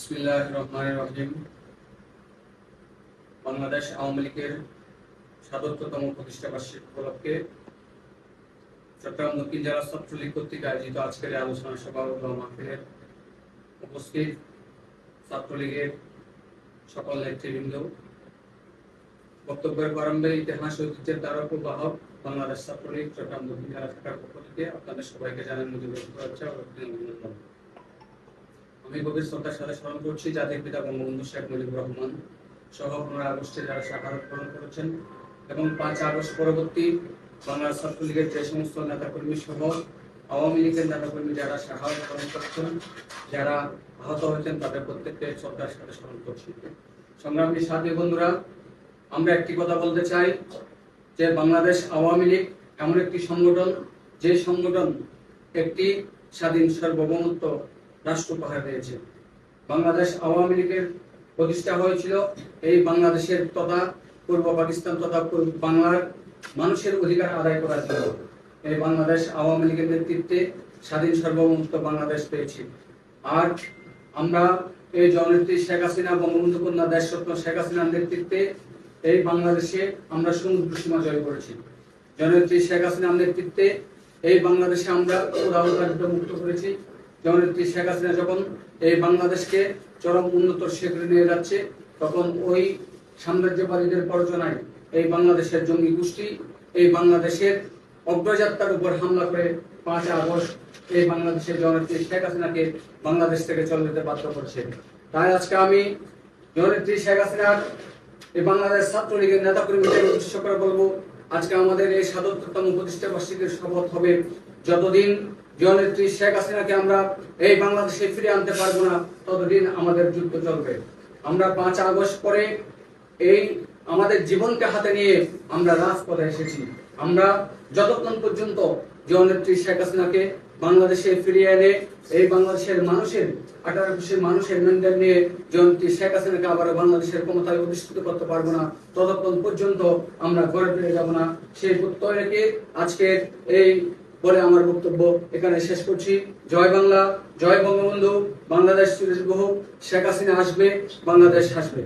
বিসমিল্লাহির রহমানির রহিম। বাংলাদেশ আওয়ামী লীগের ৭৭তম প্রতিষ্ঠা বার্ষিকী উপলক্ষে চট্টগ্রাম দক্ষিণ জেলা ছাত্রলীগ কর্তৃক আয়োজিত আজকের আলোচনা সভা ও মাহফিলের উপস্থিত ছাত্রলীগের সকল নেতৃবৃন্দ, বক্তব্যের প্রারম্ভে ইতিহাস ঐতিহ্যের দ্বারক বাহক বাংলাদেশ ছাত্রলীগ চট্টগ্রাম দক্ষিণ জেলা শাখার পক্ষ থেকে আপনাদের সবাইকে জানাই মুজিবুর শুভেচ্ছা ও অভিনন্দন। আমি গভীর শ্রদ্ধার সাথে স্মরণ করছি জাতির পিতা বঙ্গবন্ধু শেখ মুজিবুর রহমান সহ 15 আগস্টে যারা শাহাদাত বরণ করেছেন এবং 5 আগস্ট পরবর্তী বাংলাদেশ ছাত্রলীগের যে সমস্ত নেতাকর্মী সহ আওয়ামী লীগের নেতাকর্মী যারা শাহাদাত বরণ করেছেন, যারা আহত হয়েছেন, তাদের প্রত্যেককে শ্রদ্ধার সাথে স্মরণ করছি। সংগ্রামী সাথী বন্ধুরা, আমরা একটি কথা বলতে চাই যে বাংলাদেশ আওয়ামী লীগ এমন একটি সংগঠন, যে সংগঠন একটি স্বাধীন সার্বভৌমত্ব রাষ্ট্র উপহার দিয়েছে। বাংলাদেশ আওয়ামী লীগের প্রতিষ্ঠা হয়েছিল এই বাংলাদেশের তথা পূর্ব পাকিস্তান তথা বাংলার মানুষের অধিকার আদায় করার জন্য। এই বাংলাদেশ আওয়ামী লীগের নেতৃত্বে স্বাধীন সার্বভৌমত্ব বাংলাদেশ পেয়েছি। আর আমরা এই জননেত্রী শেখ হাসিনা, বঙ্গবন্ধু কন্যা দেশরত্ন শেখ হাসিনার নেতৃত্বে এই বাংলাদেশে আমরা সমুদ্র সীমা জয় করেছি। জননেত্রী শেখ হাসিনার নেতৃত্বে এই বাংলাদেশে আমরা উদারতা মুক্ত করেছি। জননেত্রী শেখ হাসিনা যখন এই বাংলাদেশকে চরম উন্নত শিখরে নিয়ে যাচ্ছে, তখন ওই সাম্রাজ্যবাদীদের প্ররোচনায় এই বাংলাদেশের জঙ্গি গোষ্ঠী এই বাংলাদেশের অগ্রযাত্রার উপর হামলা করে 5 আগস্ট এই বাংলাদেশের জননেত্রী শেখ হাসিনাকে বাংলাদেশ থেকে চলে যেতে বাধ্য করছে। তাই আজকে আমি জননেত্রী শেখ হাসিনার এই বাংলাদেশ ছাত্রলীগের নেতাকর্মীদের উদ্দেশ্য করে বলবো, আজকে আমাদের এই ৭৭তম প্রতিষ্ঠা বার্ষিকীর শপথ হবে, যতদিন জননেত্রী শেখ হাসিনাকে আমরা এই বাংলাদেশে ফিরে আনতে পারবো না, ততদিন আমাদের যুদ্ধ চলবে। আমরা 5 আগস্ট পরে এই আমাদের জীবনকে হাতে নিয়ে আমরা রাজপথে এসেছি। আমরা যতক্ষণ পর্যন্ত জননেত্রী শেখ হাসিনাকে বাংলাদেশে ফিরিয়ে এনে এই বাংলাদেশের মানুষের 18 মানুষের মেন্ডেট নিয়ে জননেত্রী শেখ হাসিনাকে আবার বাংলাদেশের ক্ষমতায় অধিষ্ঠিত করতে পারবো না, ততক্ষণ পর্যন্ত আমরা ঘরে ফিরে যাব না। সেই প্রত্যয় রেখে আজকে এই বলে আমার বক্তব্য এখানে শেষ করছি। জয় বাংলা, জয় বঙ্গবন্ধু, বাংলাদেশ চিরজীবী হোক, শেখ হাসিনা আসবে, বাংলাদেশ আসবে।